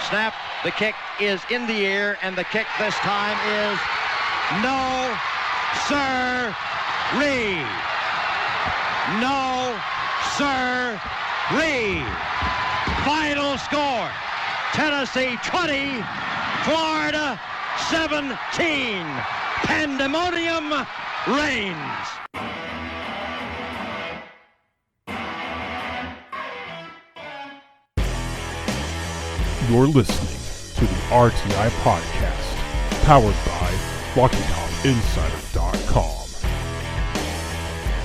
snap. The kick is in the air, and the kick this time is no, sir-ree. No, sir-ree. Final score, Tennessee 20, Florida 17. Pandemonium reigns. You're listening to the RTI Podcast, powered by RockyTopInsider.com.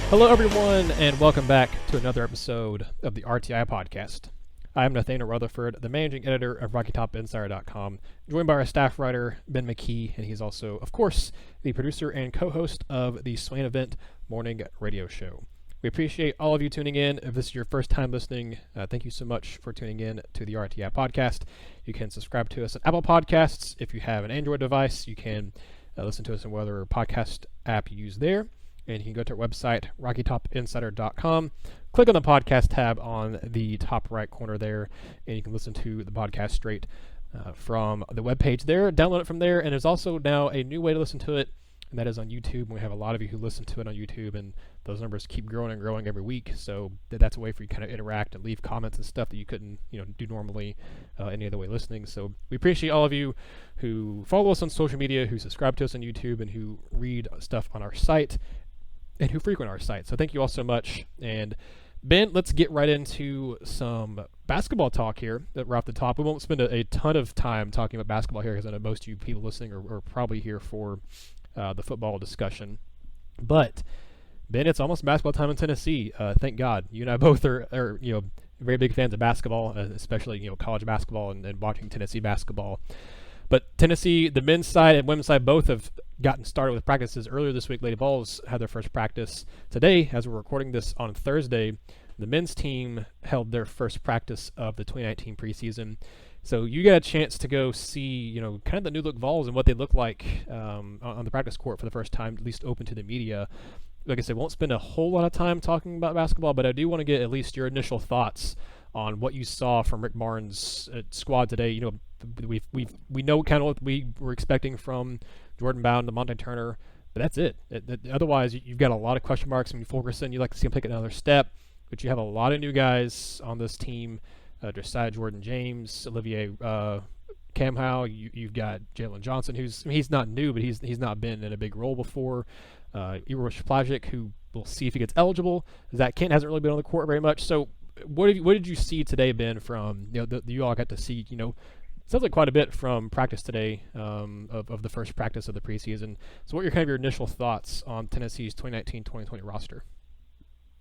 Hello, everyone, and welcome back to another episode of the RTI Podcast. I'm Nathaniel Rutherford, the managing editor of RockyTopInsider.com, joined by our staff writer, Ben McKee, and he's also, of course, the producer and co-host of the Swain Event Morning Radio Show. We appreciate all of you tuning in. If this is your first time listening, thank you so much for tuning in to the RTI Podcast. You can subscribe to us on Apple Podcasts. If you have an Android device, you can listen to us in whatever podcast app you use there. And you can go to our website, RockyTopInsider.com. Click on the podcast tab on the top right corner there, and you can listen to the podcast straight from the webpage there. Download it from there, and there's also now a new way to listen to it, and that is on YouTube. We have a lot of you who listen to it on YouTube, and those numbers keep growing and growing every week. So that's a way for you to kind of interact and leave comments and stuff that you couldn't, do normally any other way listening. So we appreciate all of you who follow us on social media, who subscribe to us on YouTube, and who read stuff on our site, and who frequent our site. So thank you all so much. And Ben, let's get right into some basketball talk here right off the top. We won't spend a ton of time talking about basketball here, because I know most of you people listening are probably here for the football discussion. But Ben, it's almost basketball time in Tennessee. Thank God. You and I both are very big fans of basketball, especially college basketball and watching Tennessee basketball. But Tennessee, the men's side and women's side, both have gotten started with practices earlier this week. Lady Vols had their first practice today, as we're recording this on Thursday. The men's team held their first practice of the 2019 preseason. So you got a chance to go see, kind of the new look Vols and what they look like on the practice court for the first time, at least open to the media. Like I said, won't spend a whole lot of time talking about basketball, but I do want to get at least your initial thoughts on what you saw from Rick Barnes' squad today. We know kind of what we were expecting from Jordan Bowden, Lamonte Turner, but that's it. Otherwise, you've got a lot of question marks. I mean, Fulkerson, you'd like to see him take another step, but you have a lot of new guys on this team. Josiah Jordan James, Olivier Camhow, you've got Jalen Johnson, he's not new, but he's not been in a big role before. Erosh Plajic, who we'll see if he gets eligible. Zach Kent hasn't really been on the court very much. So what did you see today, Ben, from you all got to see, sounds like quite a bit from practice today of the first practice of the preseason. So what are your initial thoughts on Tennessee's 2019-2020 roster?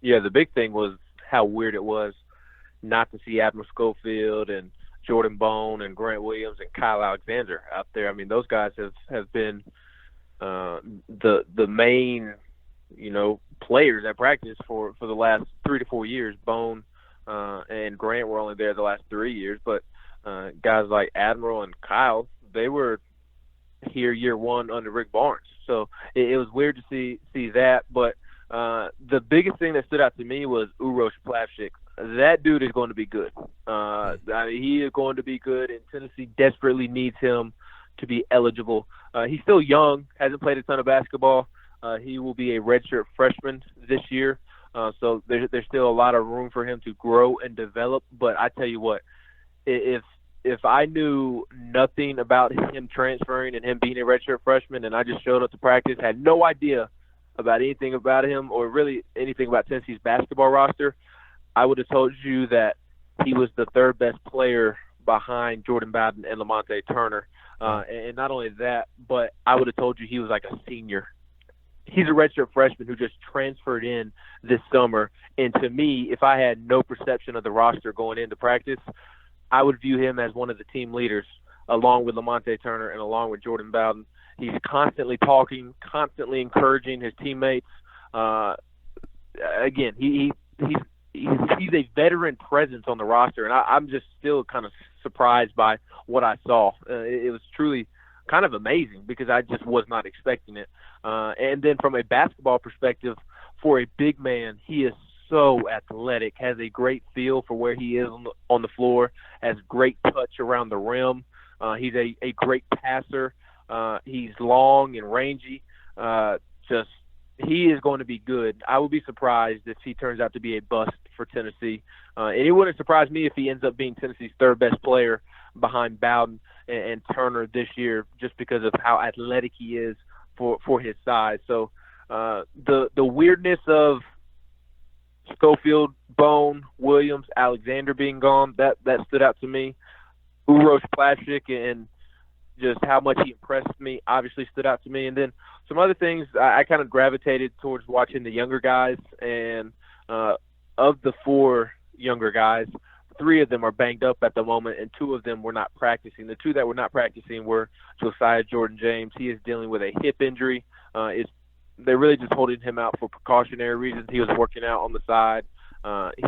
Yeah, the big thing was how weird it was not to see Admiral Schofield and Jordan Bone and Grant Williams and Kyle Alexander out there. I mean, those guys have been the main, players at practice for the last 3 to 4 years. Bone and Grant were only there the last 3 years, but guys like Admiral and Kyle, they were here year one under Rick Barnes. So it was weird to see that. But the biggest thing that stood out to me was Urosh Plavšić. That dude is going to be good. He is going to be good, and Tennessee desperately needs him to be eligible. He's still young, hasn't played a ton of basketball. He will be a redshirt freshman this year, so there's still a lot of room for him to grow and develop. But I tell you what, if I knew nothing about him transferring and him being a redshirt freshman, and I just showed up to practice, had no idea about anything about him or really anything about Tennessee's basketball roster, I would have told you that he was the third best player behind Jordan Bowden and Lamonte Turner. And not only that, but I would have told you he was like a senior. He's a redshirt freshman who just transferred in this summer. And to me, if I had no perception of the roster going into practice, I would view him as one of the team leaders, along with Lamonte Turner and along with Jordan Bowden. He's constantly talking, constantly encouraging his teammates. Again, he's a veteran presence on the roster, and I'm just still kind of surprised by what I saw. It was truly kind of amazing because I just was not expecting it. And then from a basketball perspective, for a big man, he is so athletic, has a great feel for where he is on the floor, has great touch around the rim. He's a great passer. He's long and rangy. He is going to be good. I would be surprised if he turns out to be a bust for Tennessee. And it wouldn't surprise me if he ends up being Tennessee's third best player behind Bowden and Turner this year, just because of how athletic he is for his size. So the weirdness of Schofield, Bone, Williams, Alexander being gone, that stood out to me. Uroš Plavšič and just how much he impressed me obviously stood out to me. And then some other things, I kind of gravitated towards watching the younger guys. And of the 4 younger guys, 3 of them are banged up at the moment, and 2 of them were not practicing. The 2 that were not practicing were Josiah Jordan-James. He is dealing with a hip injury. They're really just holding him out for precautionary reasons. He was working out on the side.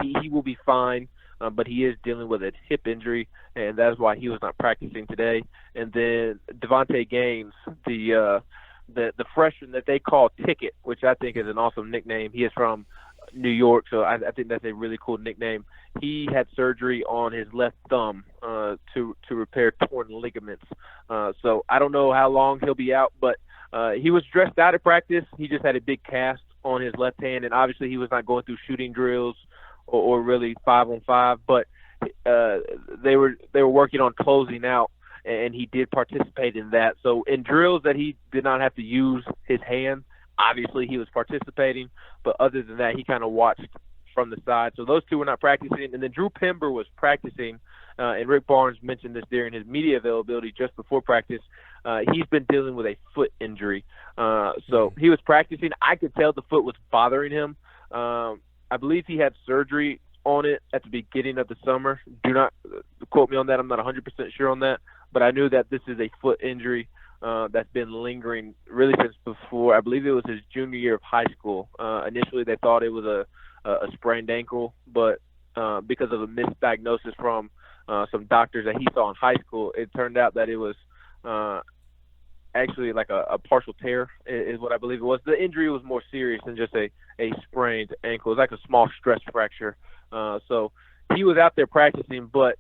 He will be fine, but he is dealing with a hip injury, and that is why he was not practicing today. And then Devontae Gaines, the freshman that they call Ticket, which I think is an awesome nickname. He is from New York, so I think that's a really cool nickname. He had surgery on his left thumb to repair torn ligaments. So I don't know how long he'll be out, but he was dressed out at practice. He just had a big cast on his left hand, and obviously he was not going through shooting drills or really 5-on-5, but they were working on closing out, and he did participate in that. So in drills that he did not have to use his hand, obviously he was participating, but other than that, he kind of watched from the side. So those 2 were not practicing. And then Drew Pember was practicing, and Rick Barnes mentioned this during his media availability just before practice. He's been dealing with a foot injury. So he was practicing. I could tell the foot was bothering him. I believe he had surgery on it at the beginning of the summer. Do not quote me on that. I'm not 100% sure on that. But I knew that this is a foot injury that's been lingering really since before. I believe it was his junior year of high school. Initially, they thought it was a sprained ankle, but because of a misdiagnosis from some doctors that he saw in high school, it turned out that it was actually like a partial tear is what I believe it was. The injury was more serious than just a sprained ankle. It was like a small stress fracture. So he was out there practicing, but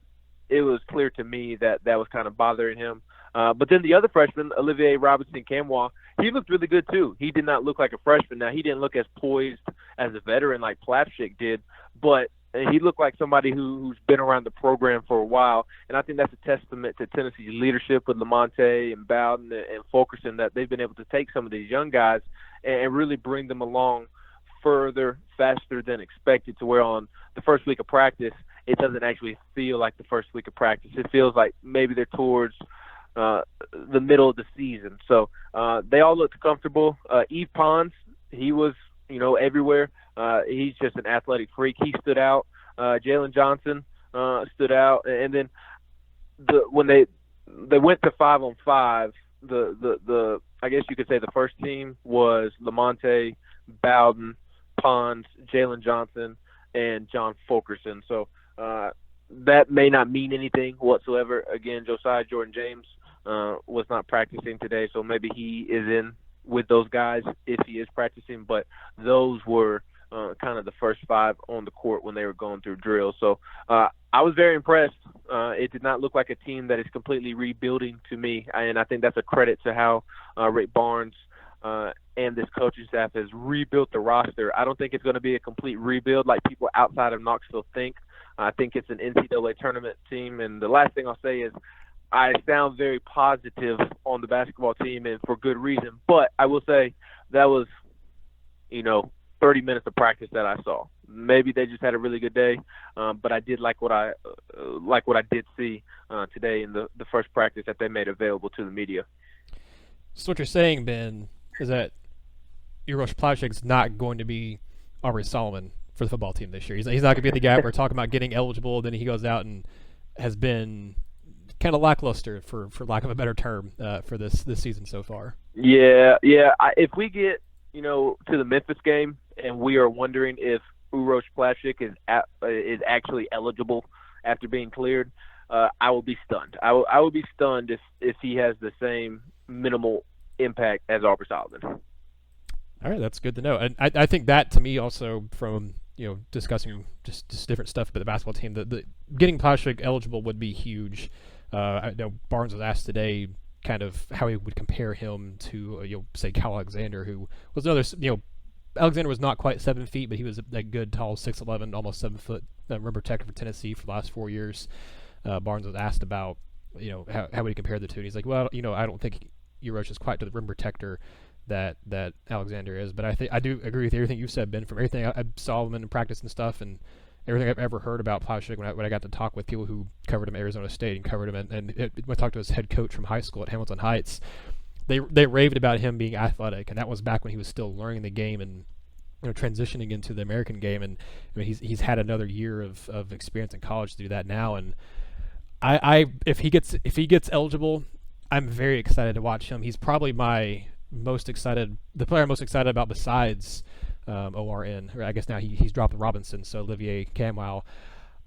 it was clear to me that was kind of bothering him. But then the other freshman, Olivier Robinson-Camwa, he looked really good too. He did not look like a freshman. Now, he didn't look as poised as a veteran like Plavšič did, but he looked like somebody who's been around the program for a while. And I think that's a testament to Tennessee's leadership with Lamonte and Bowden and Fulkerson, that they've been able to take some of these young guys and really bring them along further, faster than expected, to where on the first week of practice, it doesn't actually feel like the first week of practice. It feels like maybe they're towards the middle of the season. So they all looked comfortable. Yves Pons, he was, everywhere. He's just an athletic freak. He stood out. Jalen Johnson stood out. And then when they went to 5-on-5, the I guess you could say the first team was Lamonte, Bowden, Pons, Jalen Johnson, and John Fulkerson. So that may not mean anything whatsoever. Again, Josiah Jordan-James was not practicing today, so maybe he is in with those guys if he is practicing. But those were kind of the first 5 on the court when they were going through drills. So I was very impressed. It did not look like a team that is completely rebuilding to me, and I think that's a credit to how Rick Barnes and this coaching staff has rebuilt the roster. I don't think it's going to be a complete rebuild like people outside of Knoxville think. I think it's an NCAA tournament team. And the last thing I'll say is I sound very positive on the basketball team, and for good reason. But I will say that was, 30 minutes of practice that I saw. Maybe they just had a really good day, but I did like what I did see today in the first practice that they made available to the media. So what you're saying, Ben, is that Uroš Plavšič is not going to be Aubrey Solomon for the football team this year. He's not going to be the guy we're talking about getting eligible. Then he goes out and has been kind of lackluster, for lack of a better term, for this season so far. Yeah. If we get to the Memphis game and we are wondering if Uroš Plavšič is actually eligible after being cleared, I will be stunned. I will be stunned if he has the same minimal impact as Aubrey Solomon. All right, that's good to know. And I think that, to me, also from discussing just different stuff about the basketball team. The getting Pashik eligible would be huge. I know Barnes was asked today kind of how he would compare him to, say, Kyle Alexander, who was another, Alexander was not quite 7 feet, but he was a good, tall, 6'11", almost 7 foot rim protector for Tennessee for the last 4 years. Barnes was asked about, how would he compare the two? And he's like, well, I don't think Urosh is quite to the rim protector that Alexander is, but I do agree with everything you said, Ben. From everything I saw him in practice and stuff, and everything I've ever heard about Pashik when I got to talk with people who covered him at Arizona State and covered him, and when I talked to his head coach from high school at Hamilton Heights, they raved about him being athletic, and that was back when he was still learning the game and transitioning into the American game. And I mean, he's had another year of experience in college to do that now, and if he gets eligible, I'm very excited to watch him. He's probably the player I'm most excited about besides ORN. I guess now he's dropped Robinson, so Olivier Camwell.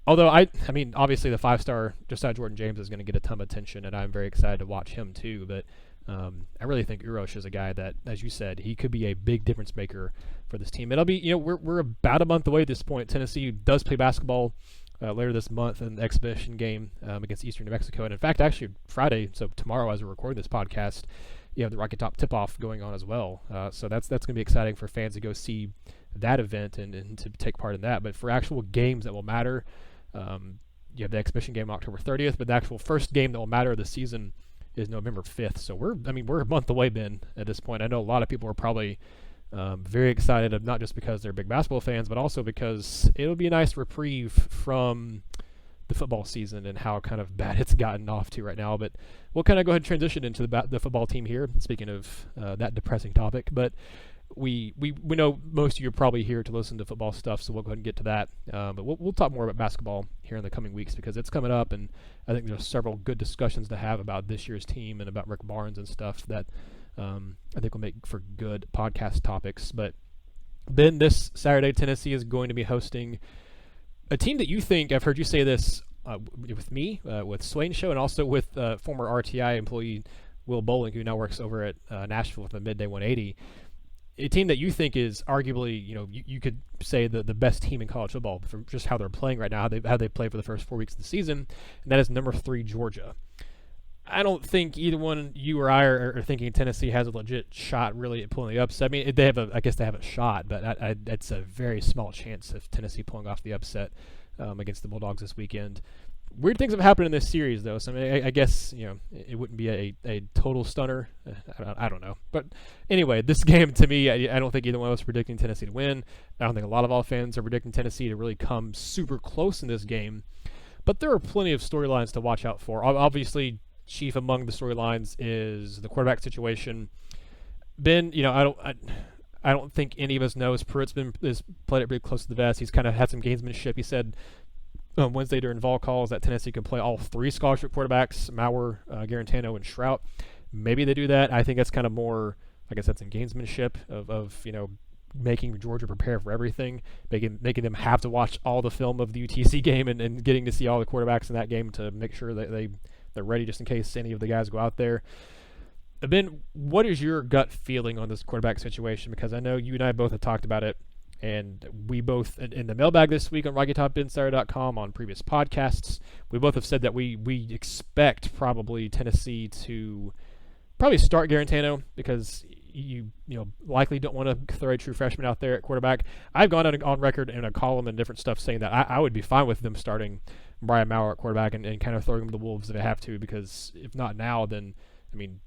Although I mean, obviously the 5-star Josiah Jordan James is going to get a ton of attention, and I'm very excited to watch him too. But I really think Urosh is a guy that, as you said, he could be a big difference maker for this team. It'll be, we're about a month away at this point. Tennessee does play basketball later this month in the exhibition game against Eastern New Mexico, and in fact, actually Friday, so tomorrow as we're recording this podcast, you have the Rocky Top tip-off going on as well. So that's going to be exciting for fans to go see that event and to take part in that. But for actual games that will matter, you have the exhibition game October 30th, but the actual first game that will matter this season is November 5th. So we're a month away, Ben, at this point. I know a lot of people are probably very excited, not just because they're big basketball fans, but also because it'll be a nice reprieve from the football season and how kind of bad it's gotten off to right now. But we'll kind of go ahead and transition into the football team here, speaking of that depressing topic. But we know most of you are probably here to listen to football stuff, so we'll go ahead and get to that. But we'll talk more about basketball here in the coming weeks because it's coming up, and I think there's several good discussions to have about this year's team and about Rick Barnes and stuff that I think will make for good podcast topics. But Ben, this Saturday, Tennessee is going to be hosting a team that you think, I've heard you say this with me, with Swain Show, and also with former RTI employee Will Bowling, who now works over at Nashville with the Midday 180. A team that you think is arguably, you could say the best team in college football from just how they're playing right now, how they play for the first 4 weeks of the season, and that is number 3 Georgia. I don't think either one, you or I, are thinking Tennessee has a legit shot really at pulling the upset. I mean, I guess they have a shot, but it's a very small chance of Tennessee pulling off the upset against the Bulldogs this weekend. Weird things have happened in this series, though. So I mean, I guess it wouldn't be a total stunner. I don't know, but anyway, this game to me, I don't think either one of us predicting Tennessee to win. I don't think a lot of all fans are predicting Tennessee to really come super close in this game. But there are plenty of storylines to watch out for. Obviously, chief among the storylines is the quarterback situation. Ben, I don't think any of us knows. Pruitt's has played it pretty close to the vest. He's kind of had some gamesmanship. He said on Wednesday during Vol calls that Tennessee could play all 3 scholarship quarterbacks, Maurer, Garantano, and Shrout. Maybe they do that. I think that's kind of more, like I said, some gamesmanship of making Georgia prepare for everything, making them have to watch all the film of the UTC game and getting to see all the quarterbacks in that game to make sure that they're ready just in case any of the guys go out there. Ben, what is your gut feeling on this quarterback situation? Because I know you and I both have talked about it, and we both, in the mailbag this week on RockyTopInsider.com, on previous podcasts, we both have said that we expect probably Tennessee to probably start Garantano because you likely don't want to throw a true freshman out there at quarterback. I've gone on record in a column and different stuff saying that I would be fine with them starting Brian Maurer at quarterback and kind of throwing him to the wolves if they have to, because if not now, then, I mean,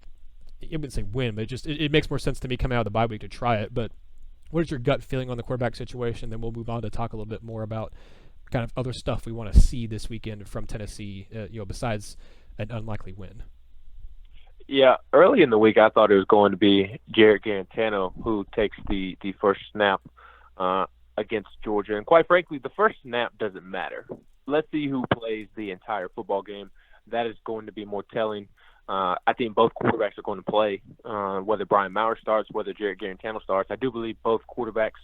I wouldn't say win, but it makes more sense to me coming out of the bye week to try it. But what is your gut feeling on the quarterback situation? Then we'll move on to talk a little bit more about kind of other stuff we want to see this weekend from Tennessee, besides an unlikely win. Yeah, early in the week I thought it was going to be Jared Garantano who takes the first snap against Georgia. And quite frankly, the first snap doesn't matter. Let's see who plays the entire football game. That is going to be more telling. I think both quarterbacks are going to play, whether Brian Maurer starts, whether Jared Garantano starts. I do believe both quarterbacks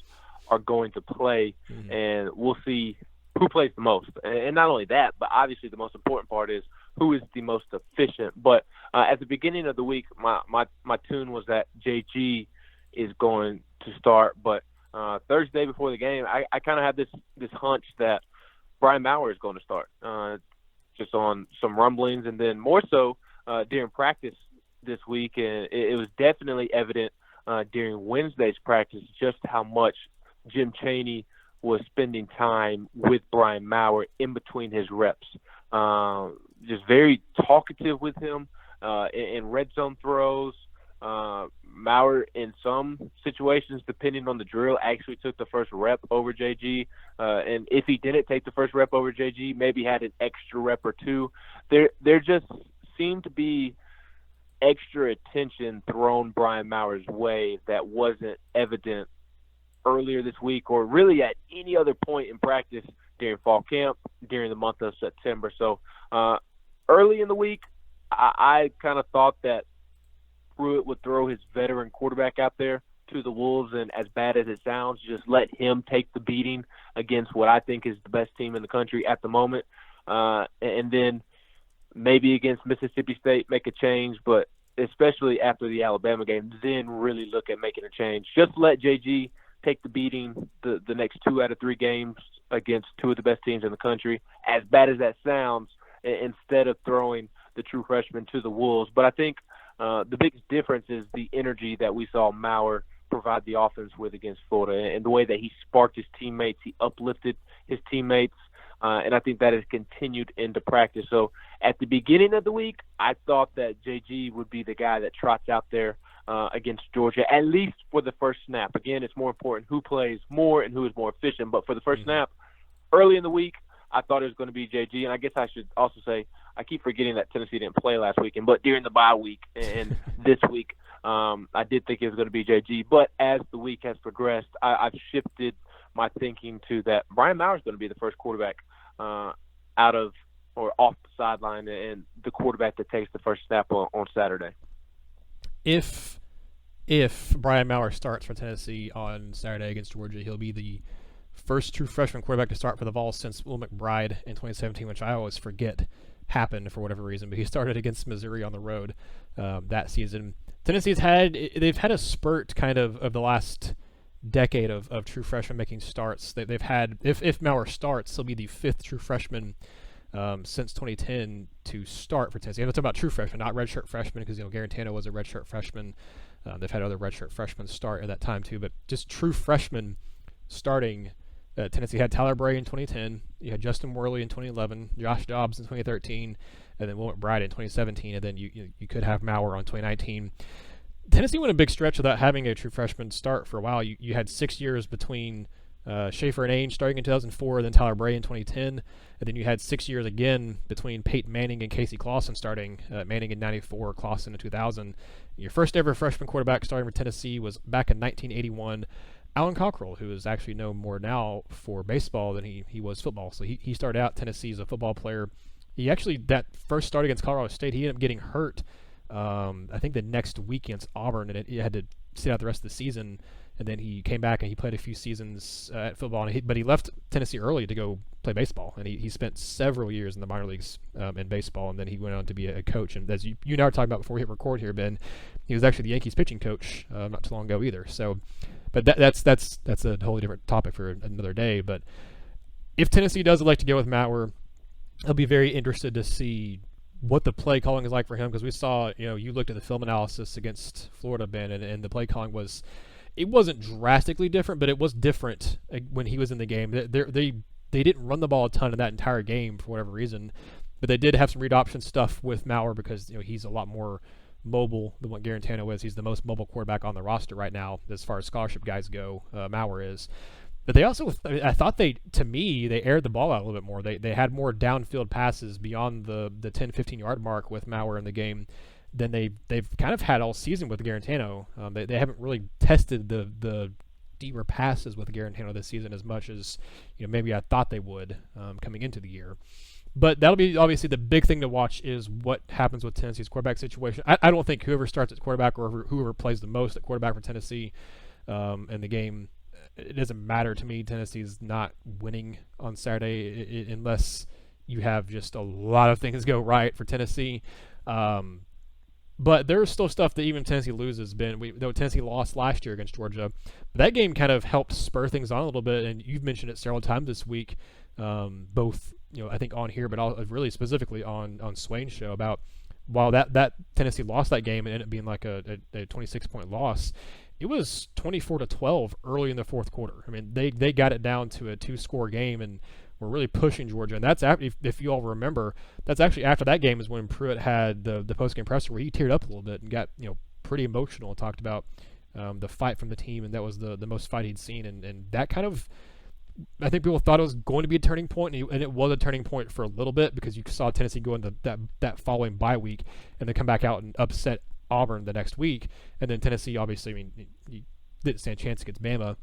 are going to play, and we'll see who plays the most. And not only that, but obviously the most important part is who is the most efficient. But at the beginning of the week, my tune was that JG is going to start, but Thursday before the game, I kind of had this hunch that Brian Maurer is going to start, just on some rumblings, and then more so during practice this week. And it was definitely evident during Wednesday's practice just how much Jim Chaney was spending time with Brian Maurer in between his reps. Just very talkative with him in red zone throws. Maurer, in some situations, depending on the drill, actually took the first rep over JG. And if he didn't take the first rep over JG, maybe had an extra rep or two. There just seemed to be extra attention thrown Brian Maurer's way that wasn't evident earlier this week or really at any other point in practice during fall camp, during the month of September. So early in the week, I kind of thought that Pruitt would throw his veteran quarterback out there to the Wolves, and as bad as it sounds, just let him take the beating against what I think is the best team in the country at the moment. And then maybe against Mississippi State make a change, but especially after the Alabama game, then really look at making a change. Just let JG take the beating the next 2 out of 3 games against 2 of the best teams in the country, as bad as that sounds, instead of throwing the true freshman to the Wolves. But I think the biggest difference is the energy that we saw Maurer provide the offense with against Florida, and the way that he sparked his teammates, he uplifted his teammates, and I think that has continued into practice. So at the beginning of the week, I thought that JG would be the guy that trots out there against Georgia, at least for the first snap. Again, it's more important who plays more and who is more efficient, but for the first snap, early in the week, I thought it was going to be JG, and I guess I should also say I keep forgetting that Tennessee didn't play last weekend, but during the bye week and this week, I did think it was going to be JG. But as the week has progressed, I've shifted my thinking to that Brian Maurer is going to be the first quarterback out of or off the sideline and the quarterback that takes the first snap on Saturday. If Brian Maurer starts for Tennessee on Saturday against Georgia, he'll be the first true freshman quarterback to start for the Vols since Will McBride in 2017, which I always forget happened for whatever reason, but he started against Missouri on the road that season. Tennessee's had a spurt kind of the last decade of true freshmen making starts. They've had, if Maurer starts, he'll be the 5th true freshman since 2010 to start for Tennessee. I'm talking about true freshmen, not redshirt freshmen, because Garantano was a redshirt freshman. They've had other redshirt freshmen start at that time too, but just true freshmen starting. Tennessee had Tyler Bray in 2010. You had Justin Worley in 2011, Josh Dobbs in 2013, and then Will McBride in 2017, and then you could have Maurer on 2019. Tennessee went a big stretch without having a true freshman start for a while. You had 6 years between Schaefer and Ainge starting in 2004, then Tyler Bray in 2010, and then you had 6 years again between Peyton Manning and Casey Clausen starting, Manning in 94, Clausen in 2000. Your first ever freshman quarterback starting for Tennessee was back in 1981. Alan Cockrell, who is actually known more now for baseball than he was football. So he started out Tennessee as a football player. He actually, that first start against Colorado State, he ended up getting hurt, I think the next week against Auburn, and he had to sit out the rest of the season. And then he came back and he played a few seasons at football, but he left Tennessee early to go play baseball. And he spent several years in the minor leagues in baseball, and then he went on to be a coach. And as you and I were talking about before we hit record here, Ben, he was actually the Yankees pitching coach not too long ago either. So, but that's a wholly different topic for another day. But if Tennessee does elect to go with Maurer, I'll be very interested to see what the play calling is like for him, because we saw, you looked at the film analysis against Florida, Ben, and the play calling wasn't drastically different, but it was different when he was in the game. They didn't run the ball a ton in that entire game for whatever reason, but they did have some read option stuff with Maurer because he's a lot more mobile than what Garantano is. He's the most mobile quarterback on the roster right now as far as scholarship guys go. Maurer is. But they also, I thought they aired the ball out a little bit more. They had more downfield passes beyond the 10, 15-yard mark with Maurer in the game than they've kind of had all season with Garantano. They haven't really tested the deeper passes with Garantano this season as much as maybe I thought they would coming into the year. But that'll be obviously the big thing to watch is what happens with Tennessee's quarterback situation. I don't think whoever starts at quarterback or whoever plays the most at quarterback for Tennessee in the game, it doesn't matter to me. Tennessee's not winning on Saturday unless you have just a lot of things go right for Tennessee. But there's still stuff that even Tennessee loses. Though Tennessee lost last year against Georgia, but that game kind of helped spur things on a little bit. And you've mentioned it several times this week, both I think on here, but really specifically on Swain's show about while that Tennessee lost that game and ended up being like a 26-point loss. It was 24-12 early in the fourth quarter. I mean, they got it down to a 2-score game and were really pushing Georgia. And that's after, if you all remember, that's actually after that game is when Pruitt had the post-game presser where he teared up a little bit and got pretty emotional and talked about the fight from the team, and that was the most fight he'd seen. And that kind of, I think people thought it was going to be a turning point, and it was a turning point for a little bit because you saw Tennessee go into that following bye week and then come back out and upset Auburn the next week. And then Tennessee, obviously, I mean, he didn't stand a chance against Bama.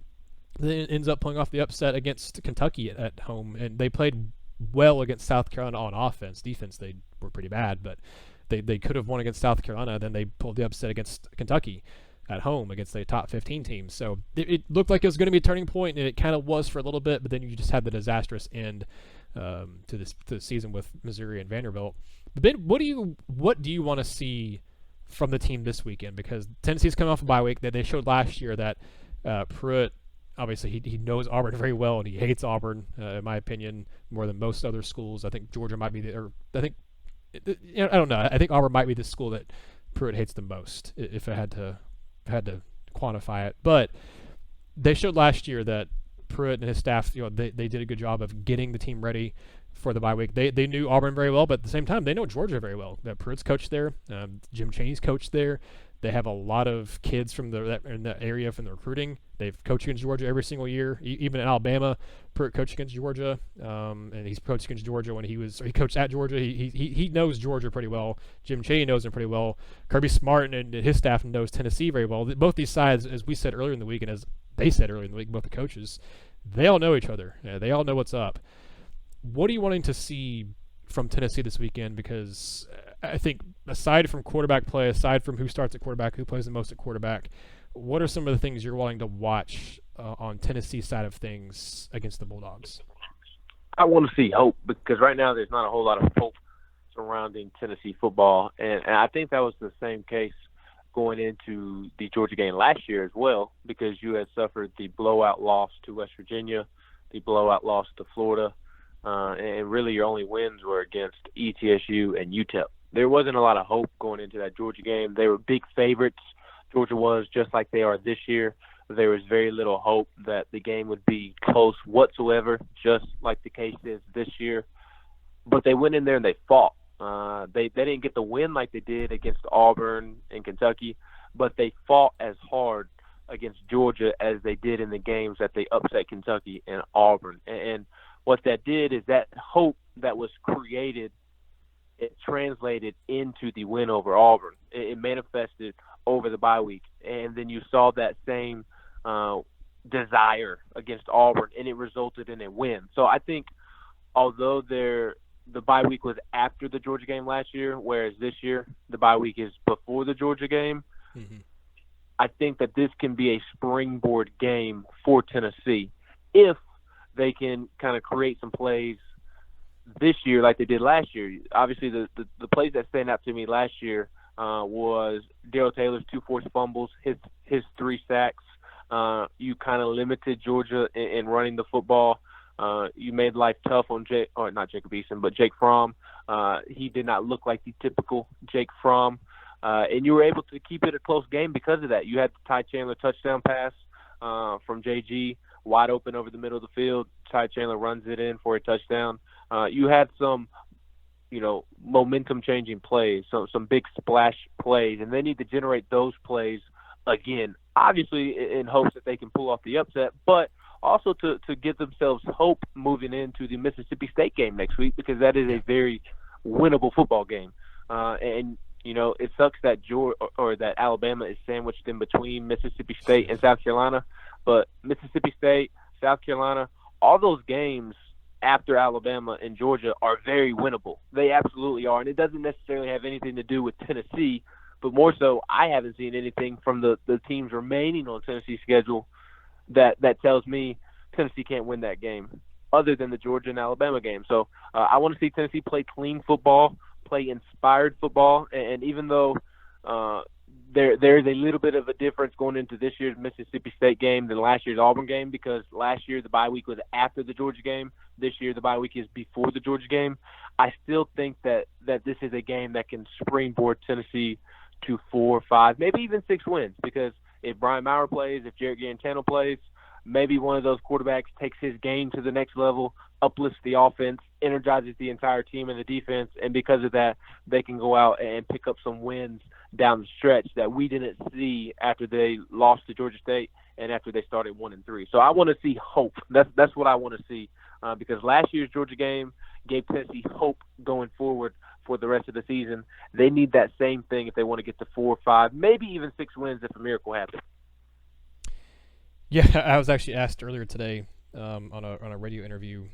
Then it ends up pulling off the upset against Kentucky at home, and they played well against South Carolina on offense. Defense, they were pretty bad, but they could have won against South Carolina. Then they pulled the upset against Kentucky at home against a top 15 team. So it looked like it was going to be a turning point, and it kind of was for a little bit, but then you just had the disastrous end to the season with Missouri and Vanderbilt. But Ben, what do you want to see from the team this weekend? Because Tennessee's coming off a bye week. That they showed last year that Pruitt, obviously he knows Auburn very well, and he hates Auburn, in my opinion, more than most other schools. I think Georgia might be I don't know. I think Auburn might be the school that Pruitt hates the most, if I had to quantify it. But they showed last year that Pruitt and his staff, they did a good job of getting the team ready for the bye week. They knew Auburn very well, but at the same time, they know Georgia very well. That Pruitt's coached there. Jim Chaney's coached there. They have a lot of kids from in that area from the recruiting. They've coached against Georgia every single year. Even in Alabama, Pruitt coached against Georgia, and he's coached against Georgia when he coached at Georgia. He knows Georgia pretty well. Jim Chaney knows him pretty well. Kirby Smart and his staff knows Tennessee very well. Both these sides, as we said earlier in the week, and as they said earlier in the week, both the coaches, they all know each other. They all know what's up. What are you wanting to see from Tennessee this weekend? Because I think aside from quarterback play, aside from who starts at quarterback, who plays the most at quarterback, what are some of the things you're wanting to watch on Tennessee's side of things against the Bulldogs? I want to see hope, because right now there's not a whole lot of hope surrounding Tennessee football. And I think that was the same case going into the Georgia game last year as well, because you had suffered the blowout loss to West Virginia, the blowout loss to Florida, and really your only wins were against ETSU and UTEP. There wasn't a lot of hope going into that Georgia game. They were big favorites. Georgia was, just like they are this year. There was very little hope that the game would be close whatsoever, just like the case is this year. But they went in there and they fought. They didn't get the win like they did against Auburn and Kentucky, but they fought as hard against Georgia as they did in the games that they upset Kentucky and Auburn. And what that did is that hope that was created, it translated into the win over Auburn. It manifested over the bye week. And then you saw that same desire against Auburn, and it resulted in a win. So I think although the bye week was after the Georgia game last year, whereas this year the bye week is before the Georgia game, I think that this can be a springboard game for Tennessee if they can kind of create some plays this year like they did last year. Obviously, the plays that stand out to me last year was Darrell Taylor's 2 forced fumbles, his 3 sacks. You kind of limited Georgia in running the football. You made life tough on Jake Fromm. He did not look like the typical Jake Fromm. And you were able to keep it a close game because of that. You had the Ty Chandler touchdown pass from JG, wide open over the middle of the field. Ty Chandler runs it in for a touchdown. You had some, momentum-changing plays, some big splash plays, and they need to generate those plays again, obviously in hopes that they can pull off the upset, but also to give themselves hope moving into the Mississippi State game next week, because that is a very winnable football game. And it sucks that that Alabama is sandwiched in between Mississippi State and South Carolina, but Mississippi State, South Carolina, all those games after Alabama and Georgia are very winnable. They absolutely are, and it doesn't necessarily have anything to do with Tennessee, but more so I haven't seen anything from the teams remaining on Tennessee's schedule that tells me Tennessee can't win that game, other than the Georgia and Alabama game. So I want to see Tennessee play clean football, play inspired football, and even though There's a little bit of a difference going into this year's Mississippi State game than last year's Auburn game, because last year the bye week was after the Georgia game. This year the bye week is before the Georgia game. I still think that this is a game that can springboard Tennessee to 4 or 5, maybe even 6 wins, because if Brian Maurer plays, if Jarrett Garantano plays, maybe one of those quarterbacks takes his game to the next level, uplifts the offense, energizes the entire team and the defense, and because of that, they can go out and pick up some wins down the stretch that we didn't see after they lost to Georgia State and after they started 1-3. So I want to see hope. That's what I want to see, because last year's Georgia game gave Tennessee hope going forward for the rest of the season. They need that same thing if they want to get to 4 or 5, maybe even 6 wins if a miracle happens. Yeah, I was actually asked earlier today on a radio interview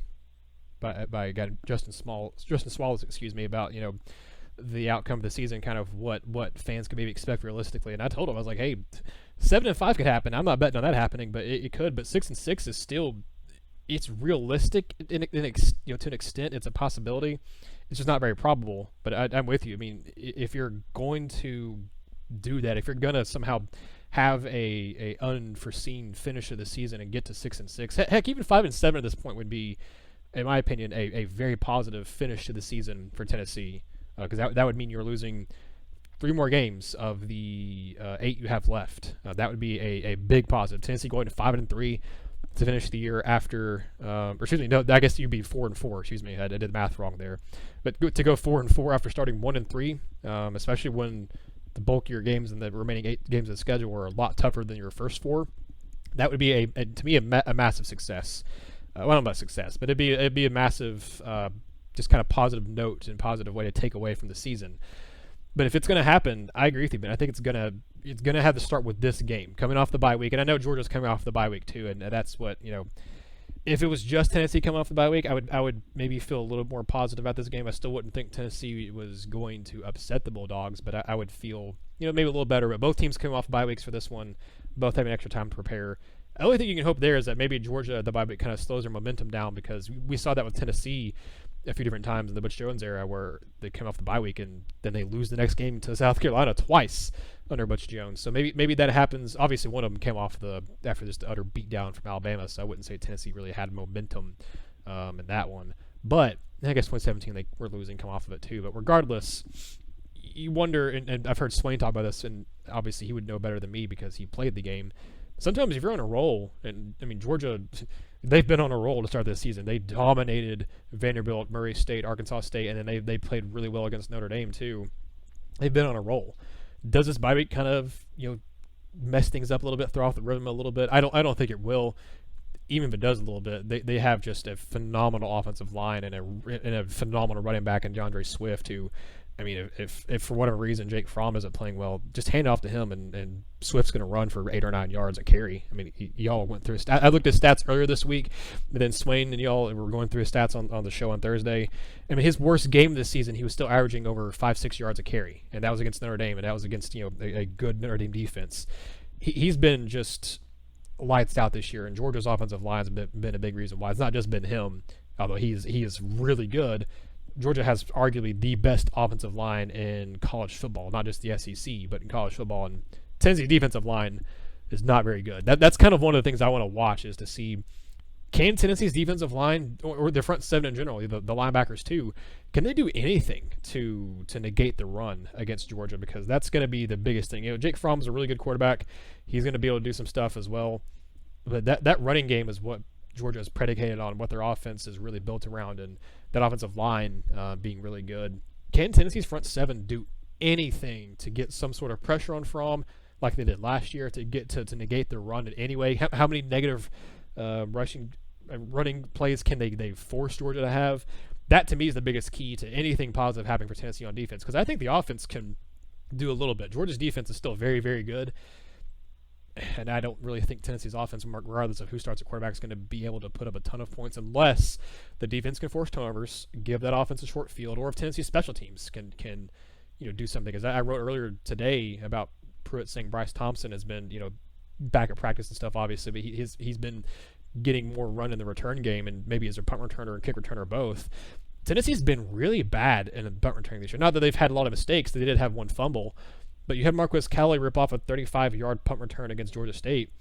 by a guy, Justin Swallows, about the outcome of the season, kind of what fans could maybe expect realistically. And I told him, I was like, hey, 7-5 could happen. I'm not betting on that happening, but it could. But 6-6 is still, it's realistic to an extent. It's a possibility. It's just not very probable. But I'm with you. I mean, if you're going to do that, if you're gonna somehow have a unforeseen finish of the season and get to 6-6, heck, even 5-7 at this point would be, in my opinion, a very positive finish to the season for Tennessee, because that would mean you're losing 3 more games of the 8 you have left. That would be a big positive. Tennessee going to 5-3 to finish the year after, I guess you'd be 4-4. Excuse me, I did the math wrong there. But to go 4-4 after starting 1-3, especially when the bulkier games and the remaining 8 games of the schedule were a lot tougher than your first 4, that would be to me a massive success. Well, not success, but it'd be a massive, just kind of positive note and positive way to take away from the season. But if it's going to happen, I agree with you, but I think it's gonna have to start with this game coming off the bye week, and I know Georgia's coming off the bye week too, and that's what If it was just Tennessee coming off the bye week, I would maybe feel a little more positive about this game. I still wouldn't think Tennessee was going to upset the Bulldogs, but I would feel maybe a little better. But both teams coming off bye weeks for this one, both having extra time to prepare. The only thing you can hope there is that maybe Georgia, the bye week, kind of slows their momentum down, because we saw that with Tennessee a few different times in the Butch Jones era, where they came off the bye week and then they lose the next game to South Carolina twice under Butch Jones. So maybe that happens. Obviously, one of them came off after just the utter beatdown from Alabama, so I wouldn't say Tennessee really had momentum in that one. But I guess 2017 they were losing, come off of it too. But regardless, you wonder, and I've heard Swain talk about this, and obviously he would know better than me because he played the game. Sometimes if you're on a roll, and I mean Georgia, they've been on a roll to start this season. They dominated Vanderbilt, Murray State, Arkansas State, and then they played really well against Notre Dame too. They've been on a roll. Does this bye week kind of mess things up a little bit, throw off the rhythm a little bit? I don't think it will. Even if it does a little bit, they have just a phenomenal offensive line and a phenomenal running back in DeAndre Swift, who, I mean, if for whatever reason Jake Fromm isn't playing well, just hand it off to him, and Swift's going to run for 8 or 9 yards a carry. I mean, y'all went through his stats. I looked at his stats earlier this week, but then Swain and y'all were going through his stats on the show on Thursday. I mean, his worst game this season, he was still averaging over 5-6 yards a carry, and that was against Notre Dame, and that was against a good Notre Dame defense. He's been just lights out this year, and Georgia's offensive line has been a big reason why. It's not just been him, although he is really good. Georgia has arguably the best offensive line in college football, not just the SEC, but in college football. And Tennessee's defensive line is not very good. That's kind of one of the things I want to watch, is to see, can Tennessee's defensive line, or their front seven in general, the linebackers too, can they do anything to negate the run against Georgia? Because that's going to be the biggest thing. Jake Fromm's a really good quarterback. He's going to be able to do some stuff as well. But that running game is what Georgia is predicated on, what their offense is really built around, and that offensive line being really good. Can Tennessee's front seven do anything to get some sort of pressure on Fromm like they did last year, to negate the run in any way? How many negative running plays can they force Georgia to have? That, to me, is the biggest key to anything positive happening for Tennessee on defense, because I think the offense can do a little bit. Georgia's defense is still very, very good, and I don't really think Tennessee's offense, regardless of who starts at quarterback, is going to be able to put up a ton of points unless the defense can force turnovers, give that offense a short field, or if Tennessee's special teams can do something. Because I wrote earlier today about Pruitt saying Bryce Thompson has been back at practice and stuff, obviously, but he's been getting more run in the return game, and maybe as a punt returner and kick returner both. Tennessee's been really bad in the punt returning this year. Not that they've had a lot of mistakes. They did have one fumble, But you had Marquez Callaway rip off a 35-yard punt return against Georgia State.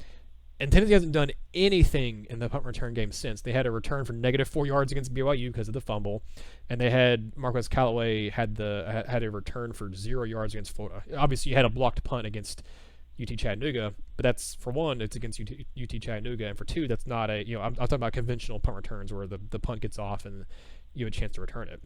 And Tennessee hasn't done anything in the punt return game since. They had a return for -4 yards against BYU because of the fumble, and they had Marquez Callaway had a return for 0 yards against Florida. Obviously, you had a blocked punt against UT Chattanooga, but that's, for one, it's against UT Chattanooga, and for two, that's not I'm talking about conventional punt returns where the punt gets off and you have a chance to return it.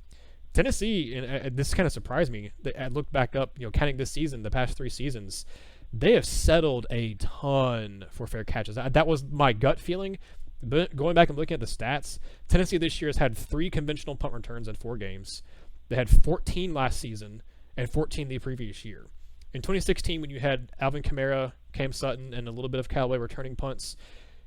Tennessee, and this kind of surprised me. I looked back up, counting this season, the past 3 seasons. They have settled a ton for fair catches. That was my gut feeling. But going back and looking at the stats, Tennessee this year has had 3 conventional punt returns in 4 games. They had 14 last season and 14 the previous year. In 2016, when you had Alvin Kamara, Cam Sutton, and a little bit of Callaway returning punts,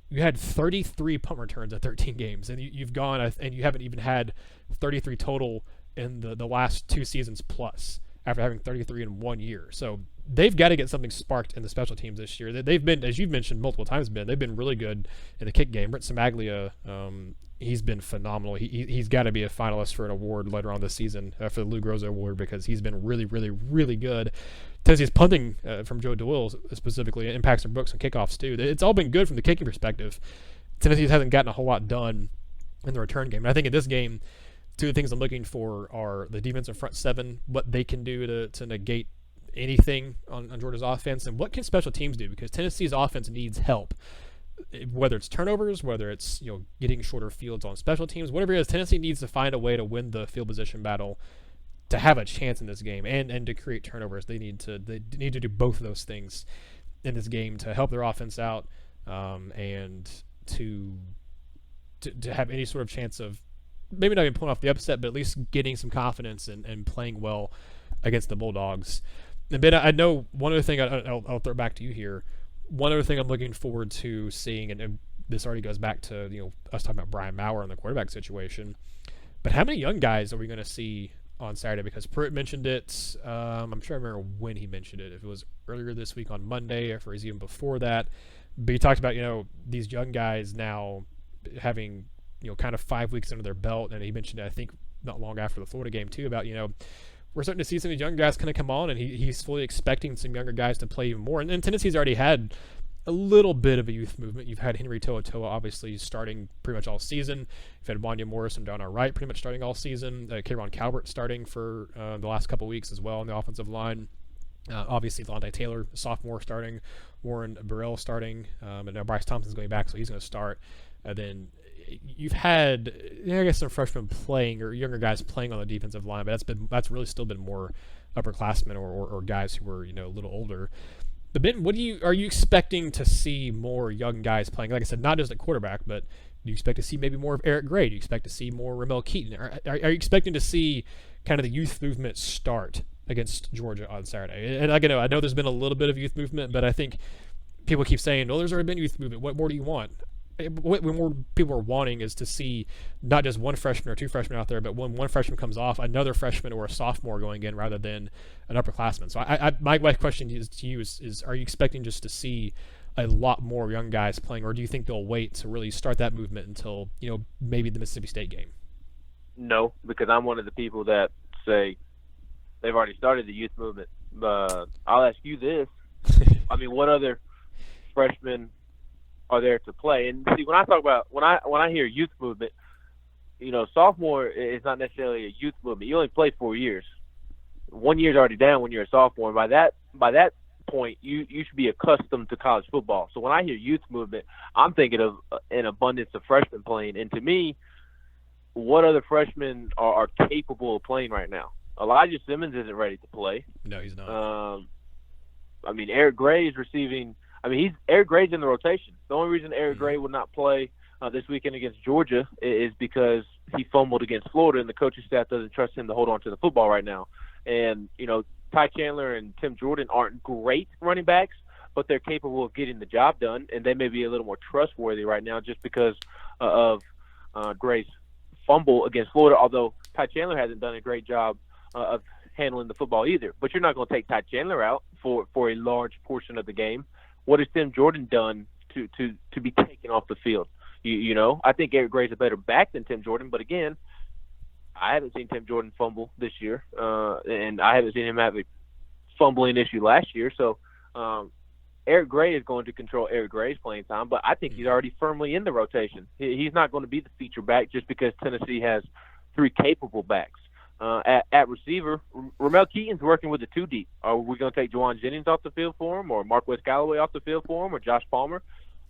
you had 33 punt returns at 13 games. And you've gone, and you haven't even had 33 total in the last 2 seasons plus, after having 33 in 1 year. So they've got to get something sparked in the special teams this year. They've been, as you've mentioned multiple times, they've been really good in the kick game. Brent Samaglia, he's been phenomenal. He's got to be a finalist for an award later on this season, for the Lou Groza Award, because he's been really, really, really good. Tennessee's punting from Joe Doyle specifically, and Paxton Brooks on kickoffs too. It's all been good from the kicking perspective. Tennessee hasn't gotten a whole lot done in the return game. And I think in this game, 2 of the things I'm looking for are the defensive front 7, what they can do to negate anything on Georgia's offense, and what can special teams do, because Tennessee's offense needs help, whether it's turnovers, whether it's getting shorter fields on special teams, whatever it is. Tennessee needs to find a way to win the field position battle to have a chance in this game, and to create turnovers. They need to do both of those things in this game to help their offense out, and to have any sort of chance of maybe not even pulling off the upset, but at least getting some confidence and playing well against the Bulldogs. And Ben, I know one other thing, I'll throw it back to you here. One other thing I'm looking forward to seeing, and this already goes back to us talking about Brian Maurer and the quarterback situation, but how many young guys are we going to see on Saturday? Because Pruitt mentioned it. I'm sure I remember when he mentioned it, if it was earlier this week on Monday, or if it was even before that. But he talked about these young guys now having kind of 5 weeks under their belt, and he mentioned it, I think, not long after the Florida game too, about we're starting to see some of these young guys kind of come on, and he's fully expecting some younger guys to play even more. And Tennessee's already had a little bit of a youth movement. You've had Henry To'oTo'o obviously starting pretty much all season. You've had Wanya Morris and Donna Wright pretty much starting all season. Kayron Calvert starting for the last couple weeks as well on the offensive line. Obviously, Lante Taylor, sophomore, starting. Warren Burrell starting. And now Bryce Thompson's going back, so he's going to start. And then you've had, I guess, some freshmen playing, or younger guys playing on the defensive line, but that's really still been more upperclassmen or guys who were a little older. But Ben, are you expecting to see more young guys playing? Like I said, not just at quarterback, but do you expect to see maybe more of Eric Gray? Do you expect to see more Ramel Keaton? Are you expecting to see kind of the youth movement start against Georgia on Saturday? And I know there's been a little bit of youth movement, but I think people keep saying, "Oh, there's already been youth movement. What more do you want?" What more people are wanting is to see not just one freshman or 2 freshmen out there, but when one freshman comes off, another freshman or a sophomore going in rather than an upperclassman. So my question to you is, are you expecting just to see a lot more young guys playing, or do you think they'll wait to really start that movement until maybe the Mississippi State game? No, because I'm one of the people that say they've already started the youth movement. I'll ask you this. I mean, what other freshmen are there to play? And see, when I hear youth movement, sophomore is not necessarily a youth movement. You only play 4 years. 1 year's already down when you're a sophomore. By that point, you should be accustomed to college football. So when I hear youth movement, I'm thinking of an abundance of freshmen playing. And to me, what other freshmen are capable of playing right now? Elijah Simmons isn't ready to play. No, he's not. Eric Gray is receiving. Eric Gray's in the rotation. The only reason Eric Gray will not play this weekend against Georgia is because he fumbled against Florida, and the coaching staff doesn't trust him to hold on to the football right now. And, Ty Chandler and Tim Jordan aren't great running backs, but they're capable of getting the job done, and they may be a little more trustworthy right now just because of Gray's fumble against Florida, although Ty Chandler hasn't done a great job of handling the football either. But you're not going to take Ty Chandler out for a large portion of the game. What has Tim Jordan done to be taken off the field? I think Eric Gray's a better back than Tim Jordan, but again, I haven't seen Tim Jordan fumble this year, and I haven't seen him have a fumbling issue last year. So Eric Gray is going to control Eric Gray's playing time, but I think he's already firmly in the rotation. He's not going to be the feature back just because Tennessee has 3 capable backs. At receiver, Ramel Keaton's working with the 2 deep. Are we going to take Juwan Jennings off the field for him, or Marquez Callaway off the field for him, or Josh Palmer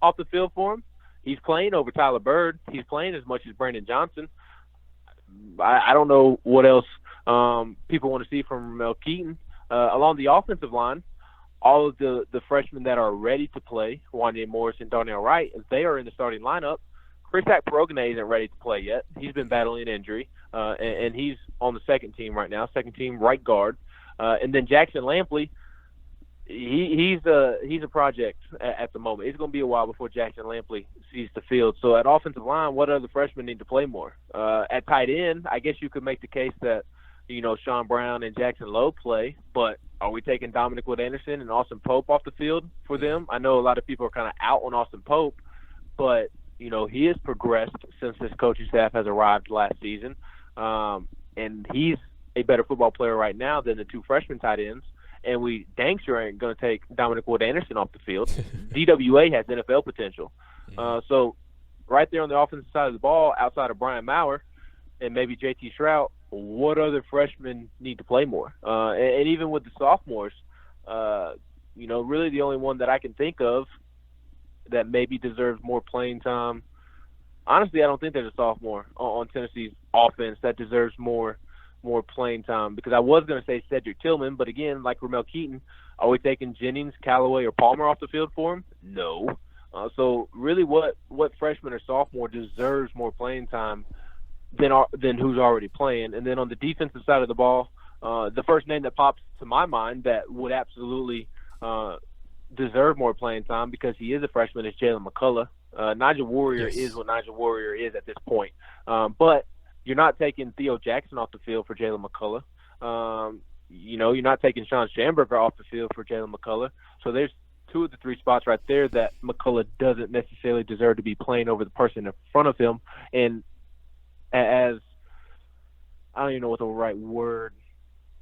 off the field for him? He's playing over Tyler Bird. He's playing as much as Brandon Johnson. I don't know what else people want to see from Ramel Keaton. Along the offensive line, all of the freshmen that are ready to play, Wanye Morris and Darnell Wright, they are in the starting lineup. Kristaps Porogane isn't ready to play yet. He's been battling injury, and he's on the second team right now, second team right guard. And then Jackson Lampley, he's a project at the moment. It's going to be a while before Jackson Lampley sees the field. So at offensive line, what other freshmen need to play more? At tight end, I guess you could make the case that, Sean Brown and Jackson Lowe play, but are we taking Dominic Wood-Anderson and Austin Pope off the field for them? I know a lot of people are kind of out on Austin Pope, but, he has progressed since this coaching staff has arrived last season, and he's a better football player right now than the 2 freshman tight ends, and we dang sure ain't going to take Dominic Wood-Anderson off the field. DWA has NFL potential. So right there on the offensive side of the ball, outside of Brian Maurer and maybe JT Shrout, what other freshmen need to play more? And even with the sophomores, really the only one that I can think of that maybe deserves more playing time. Honestly, I don't think there's a sophomore on Tennessee's offense that deserves more playing time, because I was going to say Cedric Tillman, but again, like Ramel Keaton, are we taking Jennings, Callaway, or Palmer off the field for him? No. So really what freshman or sophomore deserves more playing time than who's already playing? And then on the defensive side of the ball, the first name that pops to my mind that would absolutely deserve more playing time because he is a freshman is Jalen McCullough. Nigel Warrior is what Nigel Warrior is at this point. But you're not taking Theo Jackson off the field for Jalen McCullough. You're not taking Sean Schamberger off the field for Jalen McCullough. So there's 2 of the 3 spots right there that McCullough doesn't necessarily deserve to be playing over the person in front of him. And as I don't even know what the right word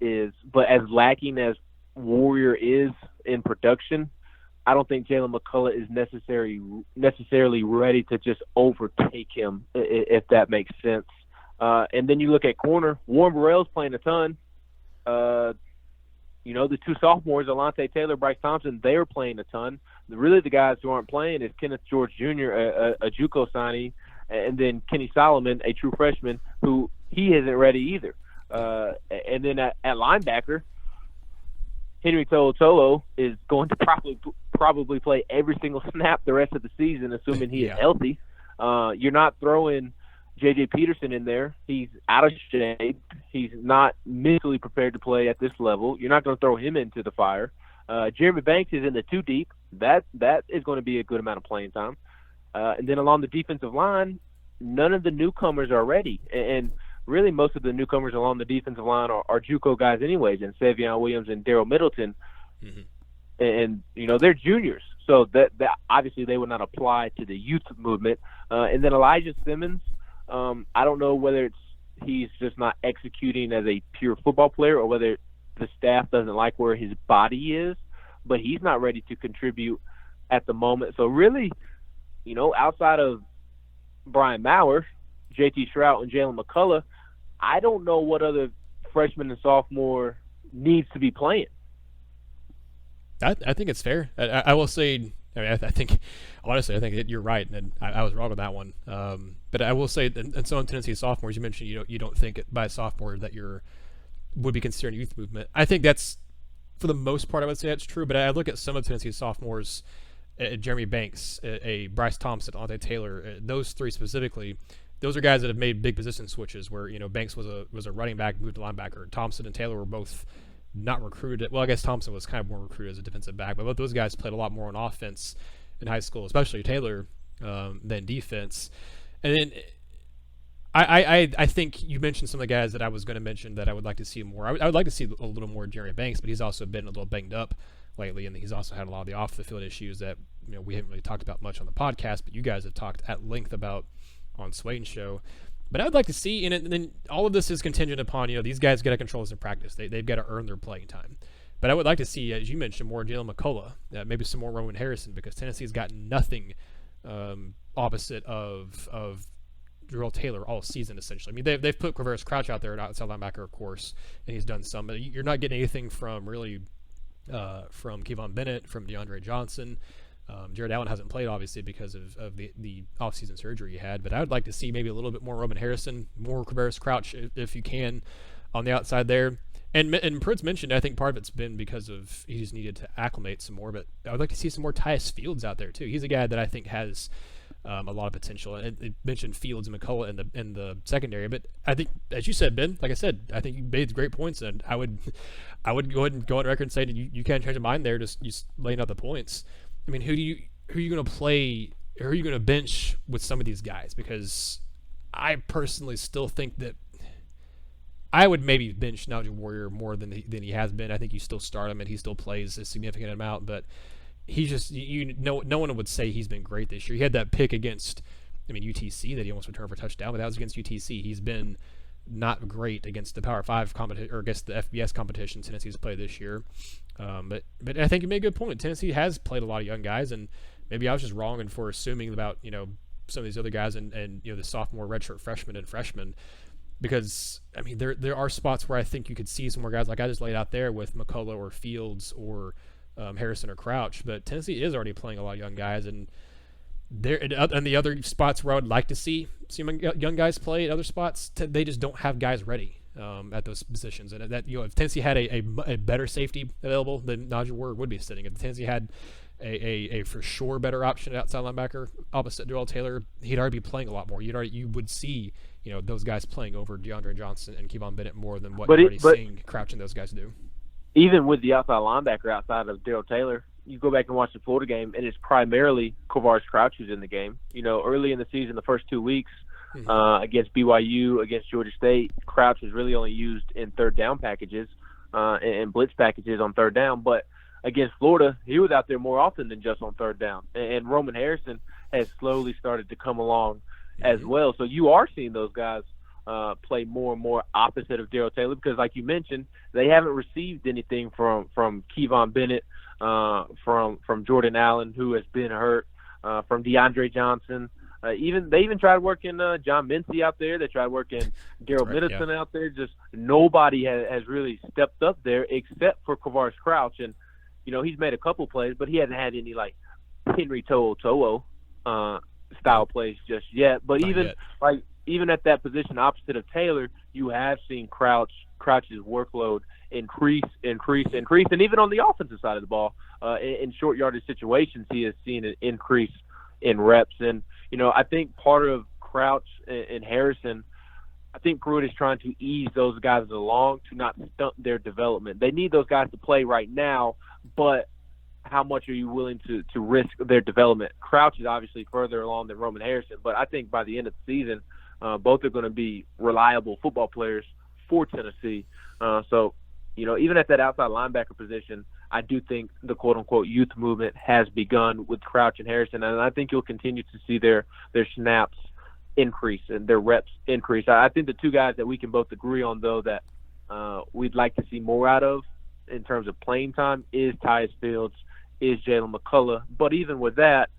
is, but as lacking as Warrior is in production, I don't think Jalen McCullough is necessarily ready to just overtake him, if that makes sense. And then you look at corner, Warren Burrell's playing a ton. The 2 sophomores, Alante Taylor, Bryce Thompson, they're playing a ton. Really the guys who aren't playing is Kenneth George Jr., a JUCO signee, and then Kenny Solomon, a true freshman, who he isn't ready either. And then at linebacker, Henry To'oTo'o is going to probably play every single snap the rest of the season, assuming he is healthy. You're not throwing J.J. Peterson in there. He's out of shape. He's not mentally prepared to play at this level. You're not going to throw him into the fire. Jeremy Banks is in the 2 deep. That is going to be a good amount of playing time. And then along the defensive line, none of the newcomers are ready. And really most of the newcomers along the defensive line are JUCO guys anyways, and Savion Williams and Daryl Middleton. And they're juniors. So that obviously they would not apply to the youth movement. And then Elijah Simmons, I don't know whether he's just not executing as a pure football player or whether the staff doesn't like where his body is, but he's not ready to contribute at the moment. So really, outside of Brian Maurer, JT Shrout, and Jalen McCullough, I don't know what other freshman and sophomore needs to be playing. I think it's fair. I will say, I think that you're right, and I was wrong on that one. But I will say, and so in Tennessee sophomores, you mentioned you don't think by sophomore that would be considered youth movement. I think that's, for the most part, I would say that's true. But I look at some of Tennessee sophomores, Jeremy Banks, Bryce Thompson, Alante Taylor, those 3 specifically. Those are guys that have made big position switches where, Banks was a running back, moved to linebacker. Thompson and Taylor were both not recruited. Well, I guess Thompson was kind of more recruited as a defensive back, but both those guys played a lot more on offense in high school, especially Taylor, than defense. And then I think you mentioned some of the guys that I was going to mention that I would like to see more. I would like to see a little more Jeremy Banks, but he's also been a little banged up lately, and he's also had a lot of the off-the-field issues that we haven't really talked about much on the podcast, but you guys have talked at length about on Swain's show. But I would like to see, and then all of this is contingent upon, these guys got to control this in practice. They've got to earn their playing time. But I would like to see, as you mentioned, more Jalen McCullough, maybe some more Roman Harrison, because Tennessee's got nothing opposite of Darrell Taylor all season, essentially. I mean, they've put Quavaris Crouch out there at outside linebacker, of course, and he's done some. But you're not getting anything from Kevon Bennett, from DeAndre Johnson. Jared Allen hasn't played, obviously, because of the offseason surgery he had. But I would like to see maybe a little bit more Roman Harrison, more Quavaris Crouch, if you can, on the outside there. And Pruitt's mentioned, I think part of it's been because of he just needed to acclimate some more. But I would like to see some more Tyus Fields out there, too. He's a guy that I think has a lot of potential. And it mentioned Fields and McCullough in the secondary, but I think, as you said, Ben, like I said, I think you made great points, and I would go ahead and go on record and say that you can't change your mind there, just laying out the points. I mean, who are you going to play? Who are you going to bench with some of these guys? Because I personally still think that I would maybe bench Najee Warrior more than he has been. I think you still start him, and he still plays a significant amount, but he's just, no one would say he's been great this year. He had that pick against, UTC that he almost returned for a touchdown, but that was against UTC. He's been not great against the Power 5 competition, or against the FBS competition Tennessee's played this year. But I think you made a good point. Tennessee has played a lot of young guys, and maybe I was just wrong and for assuming about some of these other guys and the sophomore, redshirt freshmen and freshmen. Because there are spots where I think you could see some more guys like I just laid out there with McCullough or Fields or Harrison or Crouch, but Tennessee is already playing a lot of young guys, and the other spots where I would like to see some young guys play at other spots, they just don't have guys ready at those positions. And that if Tennessee had a better safety available, then Najee Warrior would be sitting. If Tennessee had a for sure better option at outside linebacker opposite Darrell Taylor, he'd already be playing a lot more. You would see those guys playing over DeAndre Johnson and Kevon Bennett more than what you're already seeing Crouch and those guys do. Even with the outside linebacker outside of Darrell Taylor, you go back and watch the Florida game, and it's primarily Quavaris Crouch who's in the game. Early in the season, the first 2 weeks against BYU, against Georgia State, Crouch was really only used in third down packages and blitz packages on third down. But against Florida, he was out there more often than just on third down. And Roman Harrison has slowly started to come along as well. So you are seeing those guys play more and more opposite of Darrell Taylor, because, like you mentioned, they haven't received anything from Kevon Bennett, from Jordan Allen, who has been hurt, from DeAndre Johnson. They even tried working John Mincy out there. They tried working Daryl Middleton out there. Just nobody has really stepped up there except for Quavaris Crouch. And he's made a couple plays, but he hasn't had any like Henry To'o style plays just yet. But even at that position opposite of Taylor, you have seen Crouch's workload increase. And even on the offensive side of the ball, in short yardage situations, he has seen an increase in reps. And, I think part of Crouch and Harrison, I think Pruitt is trying to ease those guys along to not stunt their development. They need those guys to play right now, but how much are you willing to risk their development? Crouch is obviously further along than Roman Harrison, but I think by the end of the season, both are going to be reliable football players for Tennessee. So, even at that outside linebacker position, I do think the quote-unquote youth movement has begun with Crouch and Harrison, and I think you'll continue to see their snaps increase and their reps increase. I think the two guys that we can both agree on, though, that we'd like to see more out of in terms of playing time is Tyus Fields, is Jalen McCullough. But even with that,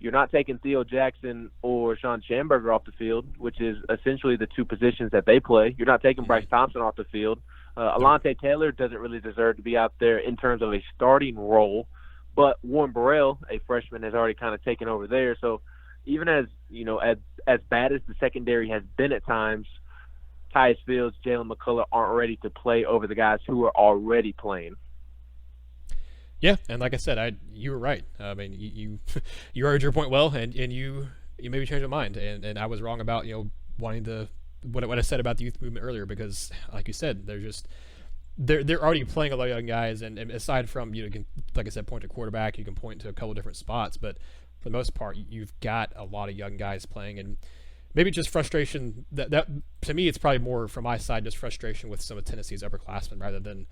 you're not taking Theo Jackson or Sean Schamberger off the field, which is essentially the two positions that they play. You're not taking Bryce Thompson off the field. Alontae Taylor doesn't really deserve to be out there in terms of a starting role, but Warren Burrell, a freshman, has already kind of taken over there. So even as bad as the secondary has been at times, Tyus Fields, Jalen McCullough aren't ready to play over the guys who are already playing. Yeah, and like I said, you were right. You you argued your point well, and you maybe changed your mind, and I was wrong about wanting to what I said about the youth movement earlier, because like you said, they're already playing a lot of young guys, and aside from you can, like I said, point to quarterback, you can point to a couple different spots, but for the most part, you've got a lot of young guys playing, and maybe just frustration. That to me, it's probably more from my side, just frustration with some of Tennessee's upperclassmen rather than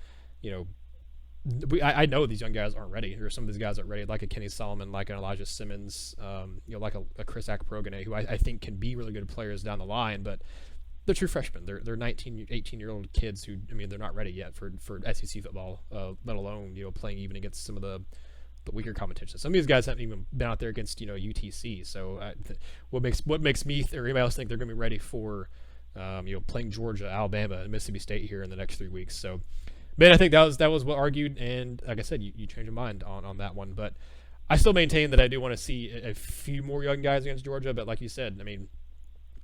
I know these young guys aren't ready, or some of these guys aren't ready, like a Kenny Solomon, like an Elijah Simmons, like a Chris Akprogane, who I think can be really good players down the line, but they're true freshmen. They're 19, 18-year-old kids who, I mean, they're not ready yet for SEC football, let alone, playing even against some of the weaker competition. Some of these guys haven't even been out there against, UTC. So what makes me or anybody else think they're going to be ready for, playing Georgia, Alabama, and Mississippi State here in the next 3 weeks. So, Ben, I think that was what argued, and like I said, you changed your mind on that one. But I still maintain that I do want to see a few more young guys against Georgia. But like you said, I mean,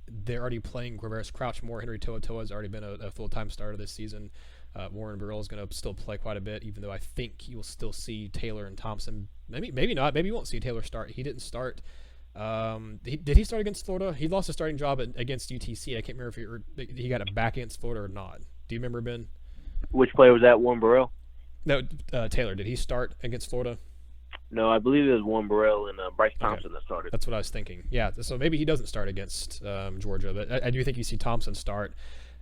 they're already playing Quavaris Crouch more. Henry To'oTo'o has already been a full-time starter this season. Warren Burrell is going to still play quite a bit, even though I think you will still see Taylor and Thompson. Maybe not. Maybe you won't see Taylor start. He didn't start. Did he start against Florida? He lost a starting job against UTC. I can't remember if he got it back against Florida or not. Do you remember, Ben? Which player was that? Warren Burrell? No, Taylor. Did he start against Florida? No, I believe it was Warren Burrell and Bryce Thompson that started. That's what I was thinking. Yeah, so maybe he doesn't start against Georgia, but I do think you see Thompson start.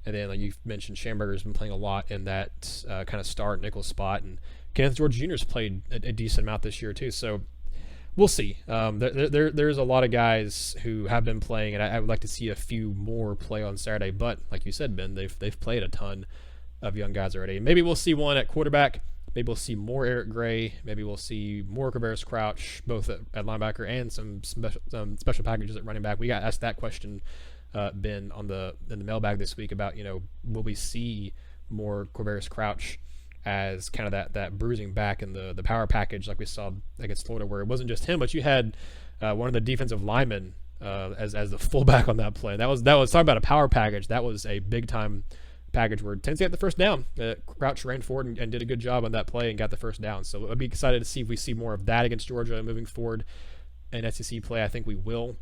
And then, like you mentioned, Schamberger's been playing a lot in that kind of start nickel spot. And Kenneth George Jr.'s played a decent amount this year, too. So we'll see. There's a lot of guys who have been playing, and I would like to see a few more play on Saturday. But like you said, Ben, they've played a ton of young guys already. Maybe we'll see one at quarterback. Maybe we'll see more Eric Gray. Maybe we'll see more Quavaris Crouch, both at linebacker and some special packages at running back. We got asked that question, Ben, in the mailbag this week about, will we see more Quavaris Crouch as kind of that bruising back in the power package like we saw against Florida, where it wasn't just him, but you had one of the defensive linemen as the fullback on that play. That was talking about a power package. That was a big time package where Tennessee got the first down. Crouch ran forward and did a good job on that play and got the first down. So I'd be excited to see if we see more of that against Georgia moving forward in SEC play. I think we will.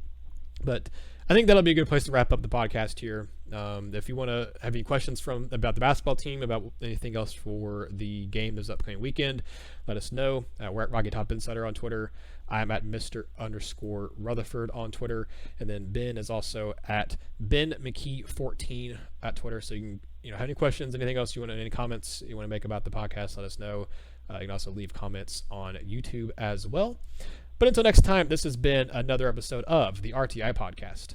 But I think that'll be a good place to wrap up the podcast here. If you want to have any questions about the basketball team, about anything else for the game this upcoming weekend, let us know. We're at Rocky Top Insider on Twitter. I'm at Mr._Rutherford on Twitter. And then Ben is also at Ben McKee14 at Twitter. So you can have any questions, anything else any comments you want to make about the podcast, let us know. You can also leave comments on YouTube as well. But until next time, this has been another episode of the RTI Podcast.